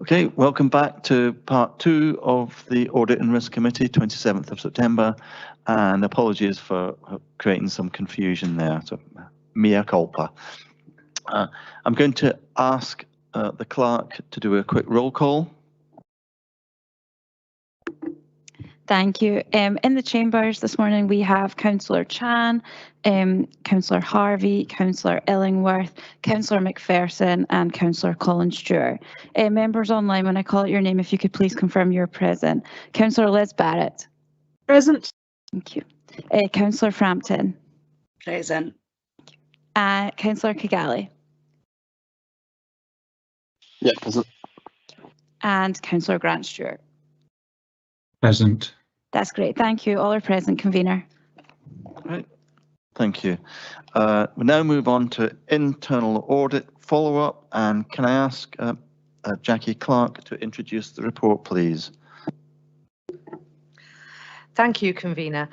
Okay, welcome back to part 2 of the Audit and Risk Committee, 27th of September, and apologies for creating some confusion there, so mea culpa. I'm going to ask the clerk to do a quick roll call. Thank you. In the chambers this morning we have Councillor Chan, Councillor Harvey, Councillor Illingworth, Councillor McPherson and Councillor Colin Stewart. Members online, when I call out your name, if you could please confirm you're present. Councillor Liz Barrett. Present. Thank you. Councillor Frampton. Present. Councillor Kigali. Yeah, present. And Councillor Grant Stewart. Present. That's great. Thank you. All are present, convener. Right. Thank you. We now move on to internal audit follow-up, and can I ask Jackie Clark to introduce the report, please? Thank you, convener.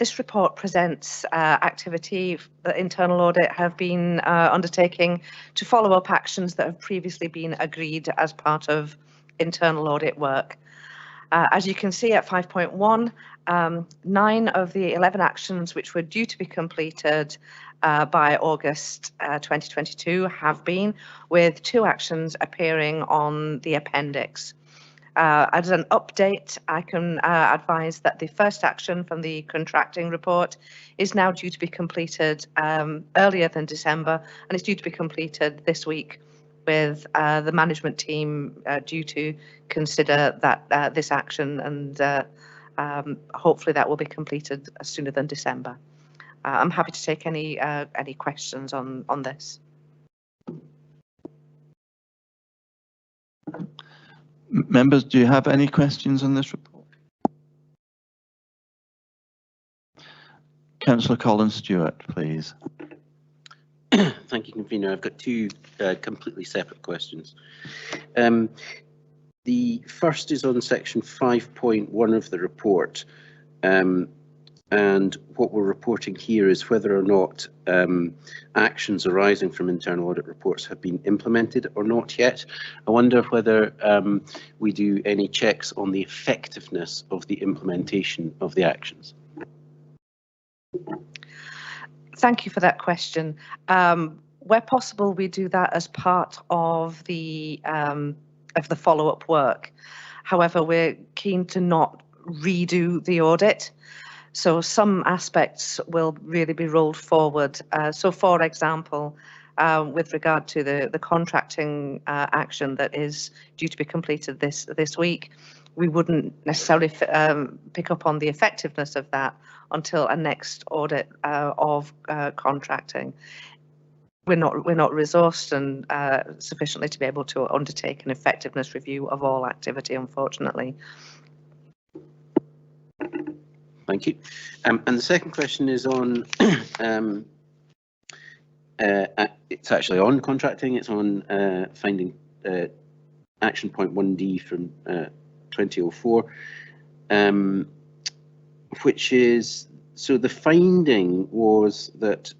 This report presents activity that internal audit have been undertaking to follow up actions that have previously been agreed as part of internal audit work. As you can see at 5.1, 9 of the 11 actions which were due to be completed by August 2022 have been, with 2 actions appearing on the appendix. As an update, I can advise that the first action from the contracting report is now due to be completed earlier than December, and it's due to be completed this week, with the management team due to consider that this action, and hopefully that will be completed sooner than December. I'm happy to take any questions on this. Members, do you have any questions on this report? Councillor Colin Stewart, please. Thank you, convener. I've got 2 completely separate questions. The first is on section 5.1 of the report, and what we're reporting here is whether or not actions arising from internal audit reports have been implemented or not yet. I wonder whether we do any checks on the effectiveness of the implementation of the actions. Thank you for that question. Where possible, we do that as part of the follow-up work. However, we're keen to not redo the audit, so some aspects will really be rolled forward. So, for example, with regard to the contracting action that is due to be completed this week, we wouldn't necessarily pick up on the effectiveness of that until a next audit of contracting. We're not resourced and sufficiently to be able to undertake an effectiveness review of all activity, unfortunately. Thank you. And the second question is on it's actually on contracting. It's on finding action point 1D from 2004, which is, so the finding was that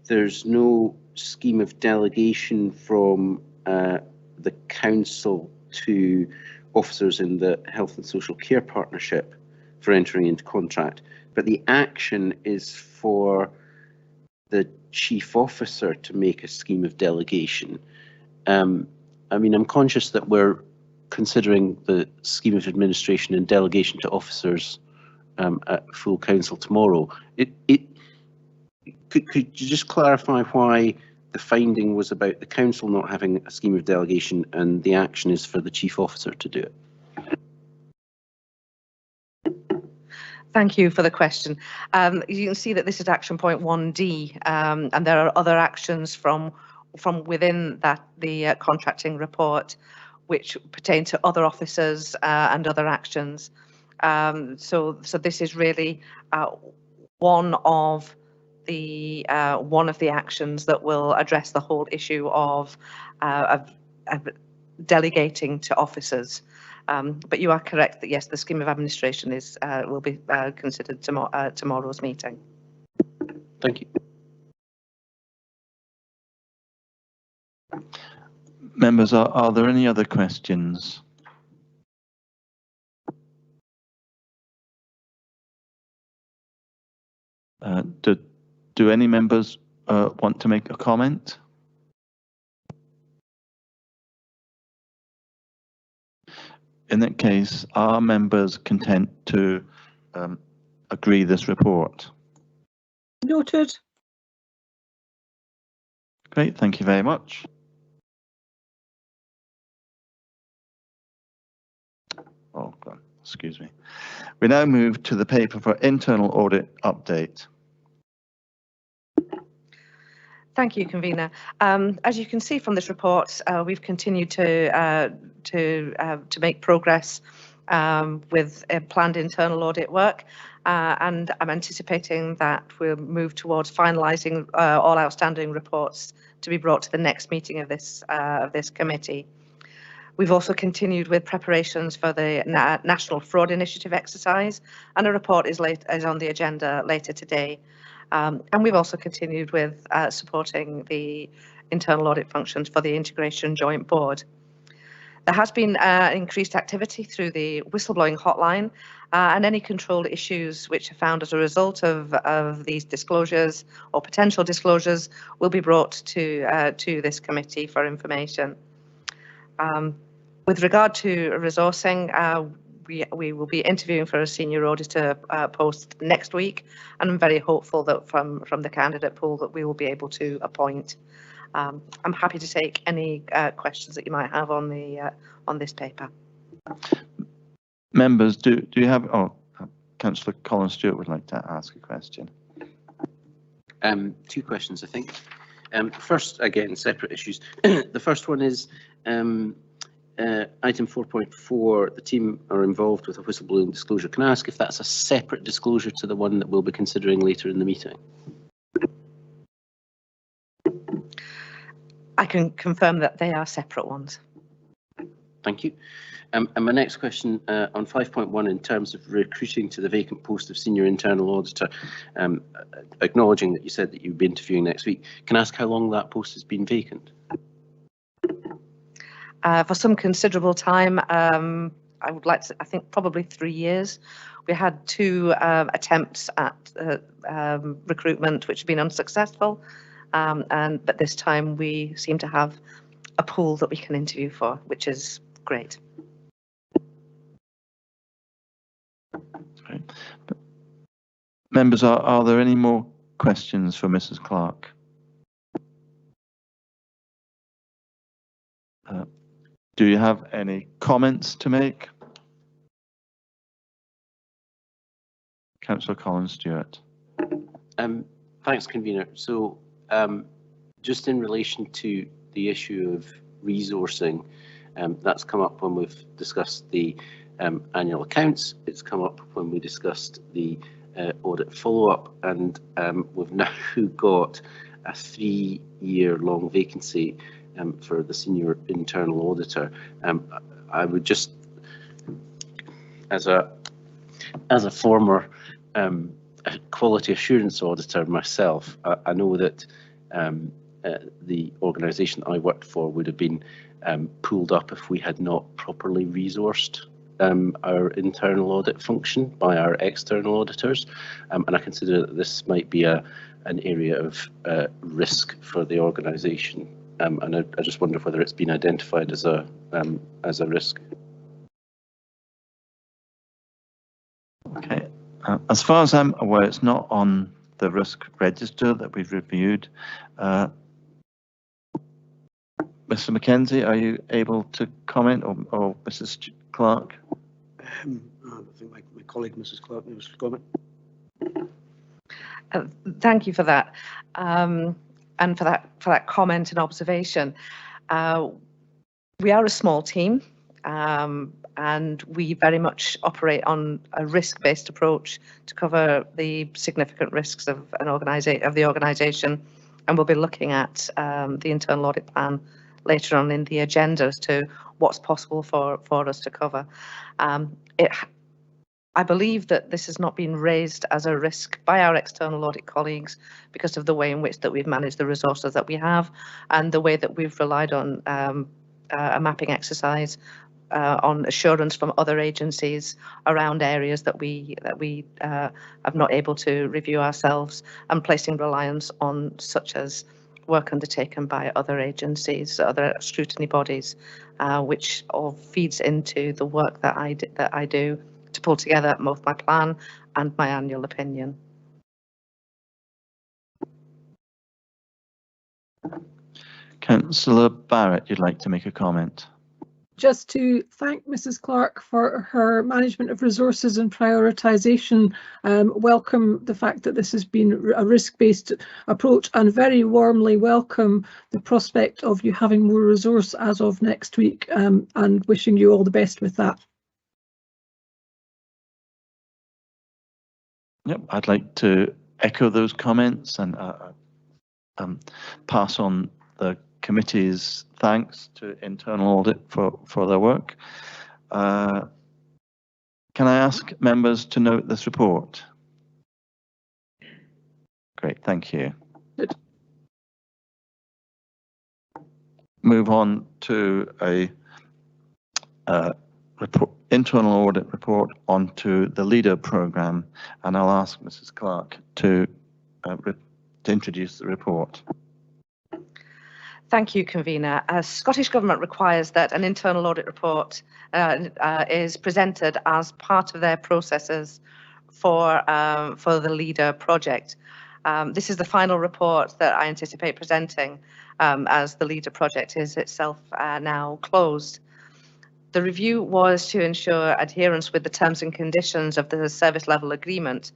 there's no scheme of delegation from the council to officers in the health and social care partnership for entering into contract, but the action is for the chief officer to make a scheme of delegation. I mean, I'm conscious that we're considering the scheme of administration and delegation to officers at full council tomorrow. Could you just clarify why the finding was about the council not having a scheme of delegation and the action is for the chief officer to do it? Thank you for the question. You can see that this is action point 1D, and there are other actions from within the contracting report which pertain to other officers and other actions. So this is really one of the actions that will address the whole issue of delegating to officers. But you are correct that yes, the scheme of administration will be considered tomorrow's meeting. Thank you. Members, are there any other questions? Do any members want to make a comment? In that case, are members content to agree this report? Noted. Great, thank you very much. Oh, God, excuse me. We now move to the paper for internal audit update. Thank you, Convener. As you can see from this report, we've continued to make progress with planned internal audit work, and I'm anticipating that we'll move towards finalising all outstanding reports to be brought to the next meeting of this committee. We've also continued with preparations for the National Fraud Initiative exercise, and a report is on the agenda later today. And we've also continued with supporting the internal audit functions for the Integration Joint Board. There has been increased activity through the whistleblowing hotline, and any control issues which are found as a result of these disclosures or potential disclosures will be brought to this committee for information. With regard to resourcing, we will be interviewing for a senior auditor post next week, and I'm very hopeful that from the candidate pool that we will be able to appoint. I'm happy to take any questions that you might have on this paper. Members, do you have? Oh, Councillor Colin Stewart would like to ask a question. Two questions, I think. First, again, separate issues. The first one is item 4.4, the team are involved with a whistleblowing disclosure. Can I ask if that's a separate disclosure to the one that we'll be considering later in the meeting? I can confirm that they are separate ones. Thank you. And my next question on 5.1, in terms of recruiting to the vacant post of Senior Internal Auditor, acknowledging that you said that you'd be interviewing next week, can I ask how long that post has been vacant? For some considerable time, I would like to, I think probably 3 years. We had 2 attempts at recruitment which have been unsuccessful, but this time we seem to have a pool that we can interview for, which is great. Right. Members, are there any more questions for Mrs. Clark? Do you have any comments to make? Councillor Colin Stewart. Thanks, Convener. So just in relation to the issue of resourcing, that's come up when we've discussed the annual accounts. It's come up when we discussed the audit follow-up, and we've now got a 3-year-long vacancy for the Senior Internal Auditor. I would just, as a former quality assurance auditor myself, I know that the organisation I worked for would have been pulled up if we had not properly resourced our internal audit function by our external auditors, and I consider that this might be an area of risk for the organisation. And I just wonder whether it's been identified as a risk. Okay. As far as I'm aware, it's not on the risk register that we've reviewed. Mr. Mackenzie, are you able to comment, or Mrs. Clark? I think my colleague, Mrs. Clark, was to comment. Thank you for that. And for that comment and observation. We are a small team, and we very much operate on a risk-based approach to cover the significant risks of the organisation, and we'll be looking at the internal audit plan later on in the agenda as to what's possible for us to cover. I believe that this has not been raised as a risk by our external audit colleagues because of the way in which that we've managed the resources that we have, and the way that we've relied on a mapping exercise on assurance from other agencies around areas that we are not able to review ourselves, and placing reliance on such as work undertaken by other agencies, other scrutiny bodies, which all feeds into the work that I do to pull together both my plan and my annual opinion. Councillor Barrett, you'd like to make a comment? Just to thank Mrs. Clark for her management of resources and prioritisation. Welcome the fact that this has been a risk-based approach, and very warmly welcome the prospect of you having more resource as of next week, and wishing you all the best with that. Yep, I'd like to echo those comments and pass on the committee's thanks to Internal Audit for their work. Can I ask members to note this report? Great, thank you. Good. Move on to a internal audit report onto the LEADER programme, and I'll ask Mrs. Clark to introduce the report. Thank you, Convener. Scottish Government requires that an internal audit report is presented as part of their processes for the LEADER project. This is the final report that I anticipate presenting as the LEADER project is itself now closed. The review was to ensure adherence with the terms and conditions of the service level agreement.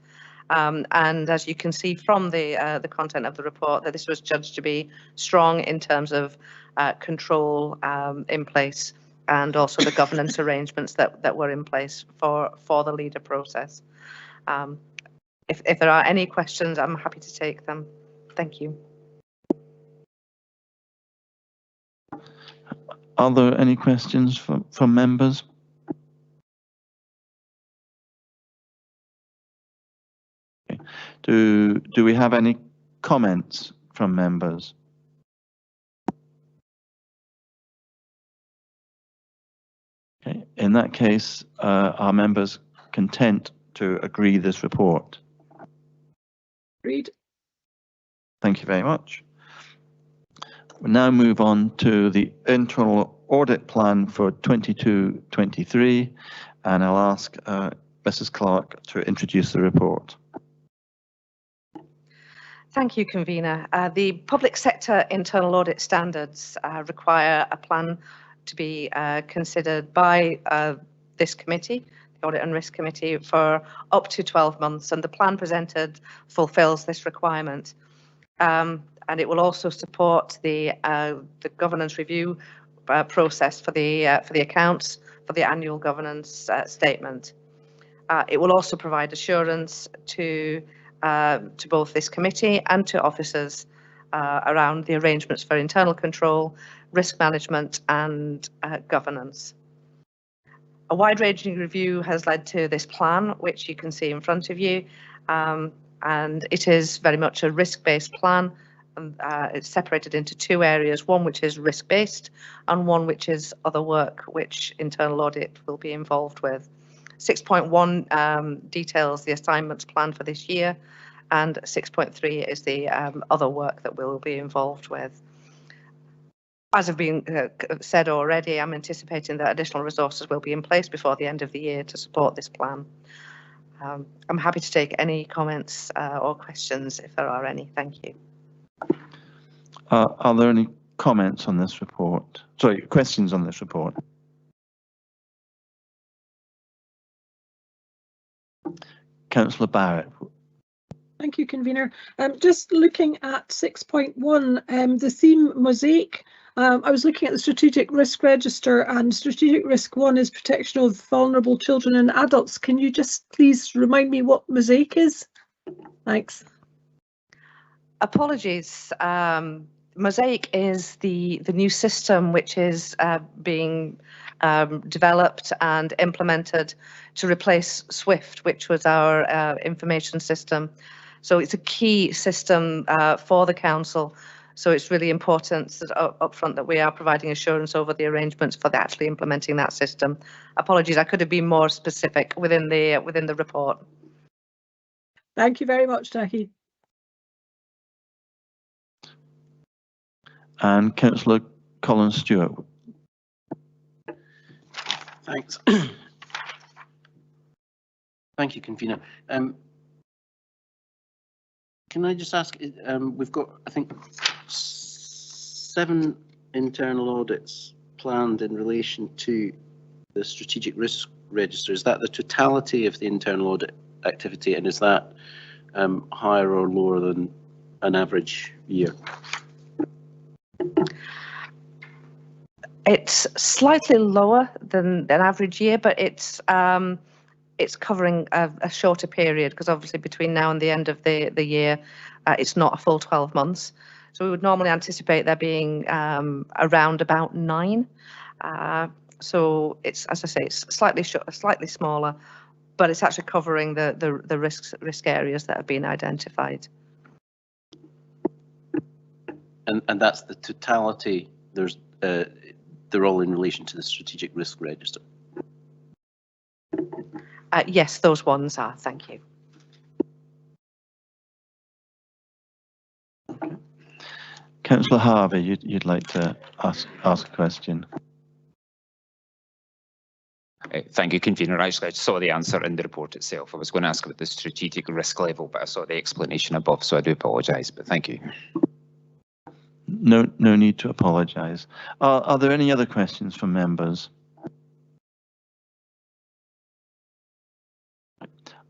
And as you can see from the content of the report, that this was judged to be strong in terms of control in place, and also the governance arrangements that were in place for the LEADER process. If there are any questions, I'm happy to take them. Thank you. Are there any questions from members? Do we have any comments from members? Okay. In that case, are members content to agree this report? Agreed. Thank you very much. We'll now move on to the internal audit plan for 22-23, and I'll ask Mrs. Clark to introduce the report. Thank you, Convener. The public sector internal audit standards require a plan to be considered by this committee, the Audit and Risk Committee, for up to 12 months, and the plan presented fulfills this requirement. And it will also support the governance review process for the accounts for the annual governance statement. It will also provide assurance to both this committee and to officers around the arrangements for internal control, risk management and governance. A wide-ranging review has led to this plan, which you can see in front of you, and it is very much a risk-based plan. It's separated into two areas, one which is risk-based and one which is other work which internal audit will be involved with. 6.1 details the assignments planned for this year, and 6.3 is the other work that we'll be involved with. As have been said already, I'm anticipating that additional resources will be in place before the end of the year to support this plan. I'm happy to take any comments or questions if there are any. Thank you. Are there any comments on this report? Sorry, questions on this report? Councillor Barrett. Thank you, Convener. Just looking at 6.1, the theme Mosaic. I was looking at the Strategic Risk Register, and Strategic Risk 1 is protection of vulnerable children and adults. Can you just please remind me what Mosaic is? Thanks. Apologies. Mosaic is the new system which is being developed and implemented to replace SWIFT, which was our information system. So it's a key system for the council, So it's really important that upfront that we are providing assurance over the arrangements for actually implementing that system. Apologies, I could have been more specific within the report. Thank you very much, Jackie. And Councillor Colin Stewart. Thanks. Thank you, convener. Can I just ask, we've got, I think, 7 internal audits planned in relation to the strategic risk register. Is that the totality of the internal audit activity, and is that higher or lower than an average year? It's slightly lower than an average year, but it's covering a shorter period, because obviously between now and the end of the year, it's not a full 12 months. So we would normally anticipate there being around about 9. So it's, as I say, it's slightly smaller, but it's actually covering the risk areas that have been identified. And that's the totality. They're all in relation to the strategic risk register. Yes, those ones are. Thank you. Okay. Councillor Harvey, you'd like to ask a question. Thank you, convener. Actually, I saw the answer in the report itself. I was going to ask about the strategic risk level, but I saw the explanation above, so I do apologise, but thank you. No need to apologise. Are there any other questions from members?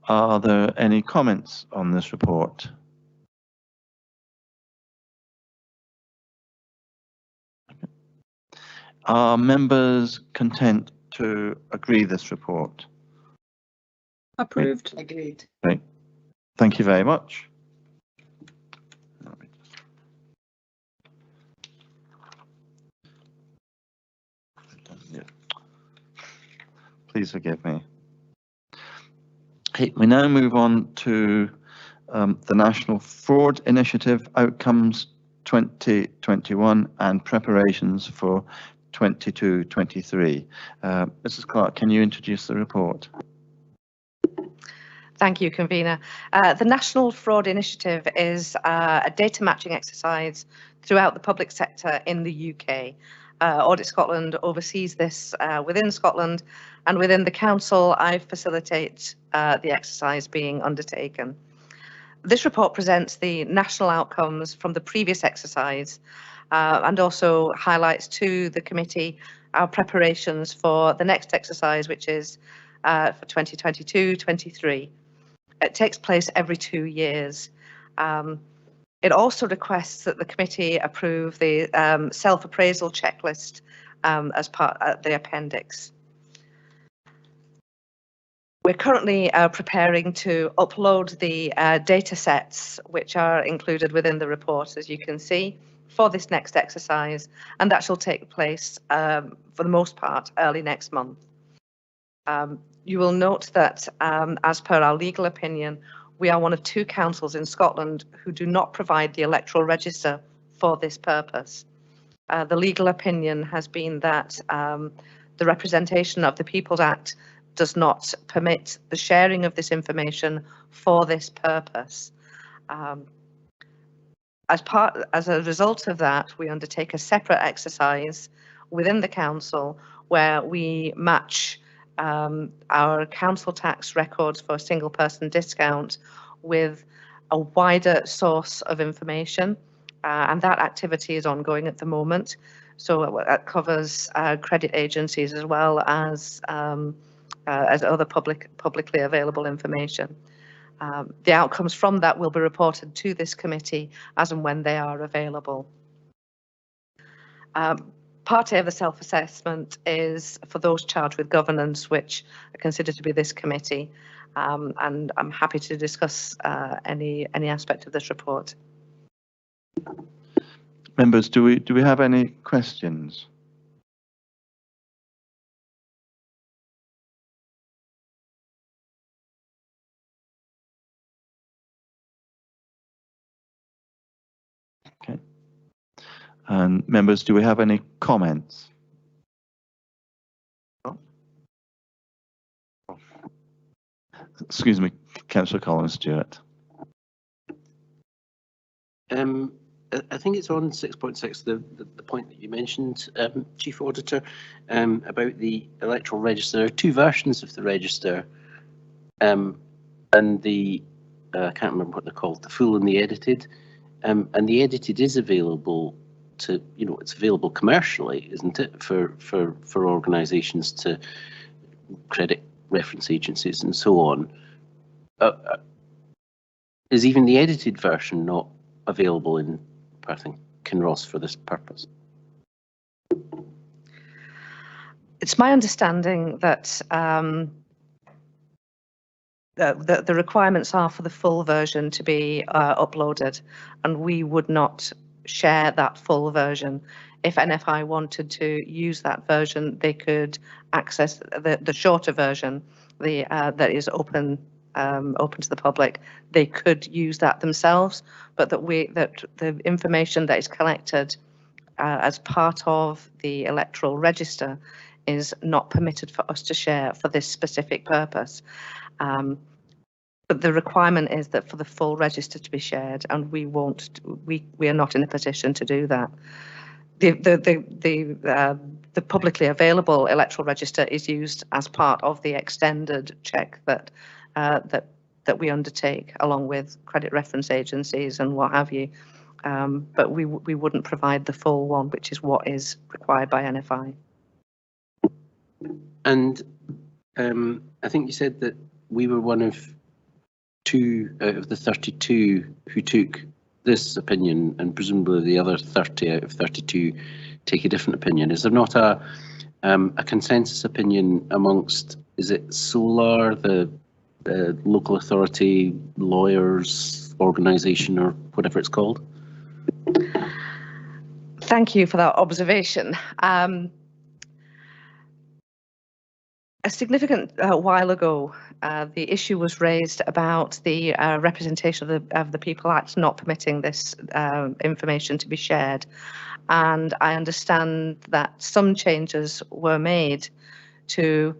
Are there any comments on this report? Are members content to agree this report? Approved. Agreed. Great. Thank you very much. Please forgive me. Okay, we now move on to the National Fraud Initiative Outcomes 2021 and preparations for 22-23. Mrs. Clark, can you introduce the report? Thank you, convener. The National Fraud Initiative is a data matching exercise throughout the public sector in the UK. Audit Scotland oversees this within Scotland, and within the council I facilitate the exercise being undertaken. This report presents the national outcomes from the previous exercise and also highlights to the committee our preparations for the next exercise, which is for 2022-23. It takes place every 2 years. It also requests that the committee approve the self-appraisal checklist as part of the appendix. We're currently preparing to upload the data sets which are included within the report, as you can see, for this next exercise, and that shall take place for the most part early next month. You will note that as per our legal opinion, we are one of 2 councils in Scotland who do not provide the electoral register for this purpose. The legal opinion has been that the Representation of the People's Act does not permit the sharing of this information for this purpose. As a result of that, we undertake a separate exercise within the council where we match our council tax records for a single person discount with a wider source of information, and that activity is ongoing at the moment. So that covers credit agencies as well as other publicly available information. The outcomes from that will be reported to this committee as and when they are available. Part A of the self-assessment is for those charged with governance, which I consider to be this committee, and I'm happy to discuss any aspect of this report. Members, do we have any questions? Okay. And members, do we have any comments? Excuse me, Councillor Collins Stewart. I think it's on 6.6, the point that you mentioned, Chief Auditor, about the electoral register. There are two versions of the register, and the I can't remember what they're called, the full and the edited. And the edited is available to, it's available commercially, isn't it, for organisations to credit reference agencies and so on. Is even the edited version not available in Perth and Kinross for this purpose? It's my understanding that the requirements are for the full version to be uploaded, and we would not share that full version. If NFI wanted to use that version, they could access the shorter version, that is open to the public. They could use that themselves, but that the information that is collected as part of the electoral register is not permitted for us to share for this specific purpose. But the requirement is that for the full register to be shared, and we are not in a position to do that. The publicly available electoral register is used as part of the extended check that we undertake along with credit reference agencies and what have you. But we wouldn't provide the full one, which is what is required by NFI. And I think you said that we were one of 2 out of the 32 who took this opinion, and presumably the other 30 out of 32 take a different opinion. Is there not a consensus opinion amongst, is it SOLAR, the local authority lawyers organisation, or whatever it's called? Thank you for that observation. A significant while ago, the issue was raised about the representation of the People Act not permitting this information to be shared. And I understand that some changes were made to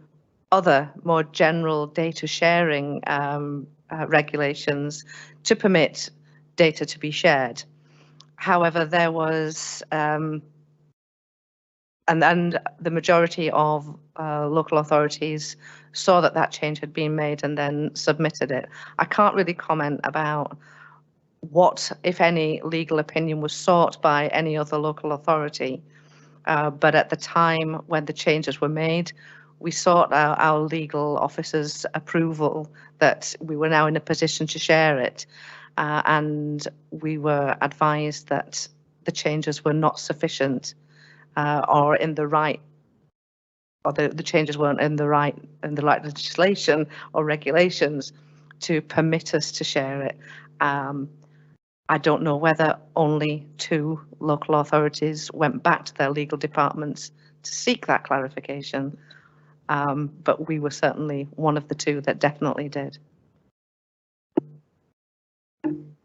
other more general data sharing regulations to permit data to be shared. However, there was and the majority of local authorities saw that change had been made and then submitted it. I can't really comment about what, if any, legal opinion was sought by any other local authority. But at the time when the changes were made, we sought our legal officer's approval that we were now in a position to share it. And we were advised that the changes were not sufficient or in the right, or the changes weren't in the right legislation or regulations to permit us to share it. I don't know whether only 2 local authorities went back to their legal departments to seek that clarification, but we were certainly one of the 2 that definitely did.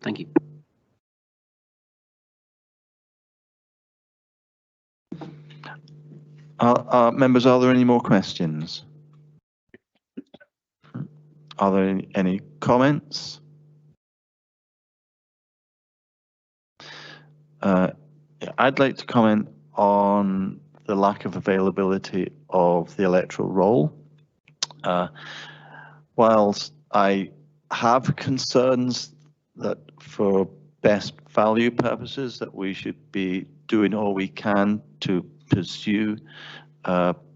Thank you. Members, are there any more questions? Are there any comments? I'd like to comment on the lack of availability of the electoral roll. Whilst I have concerns that for best value purposes that we should be doing all we can to pursue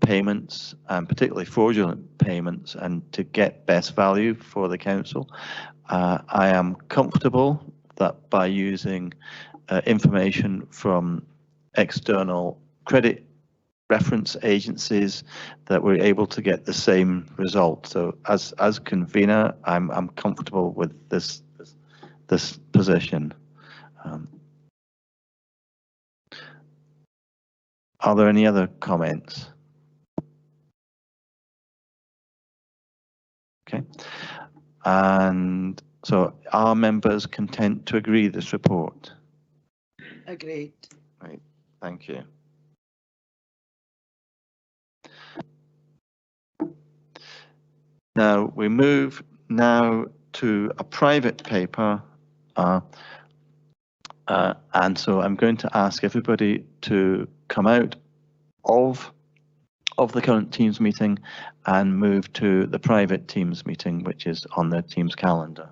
payments, and particularly fraudulent payments, and to get best value for the council, I am comfortable that by using information from external credit reference agencies that we're able to get the same result. So as convener, I'm comfortable with this position. Are there any other comments? Okay, and so are members content to agree this report? Agreed. Right. Thank you. Now we move now to a private paper, and so I'm going to ask everybody to come out of the current Teams meeting and move to the private Teams meeting, which is on the Teams calendar.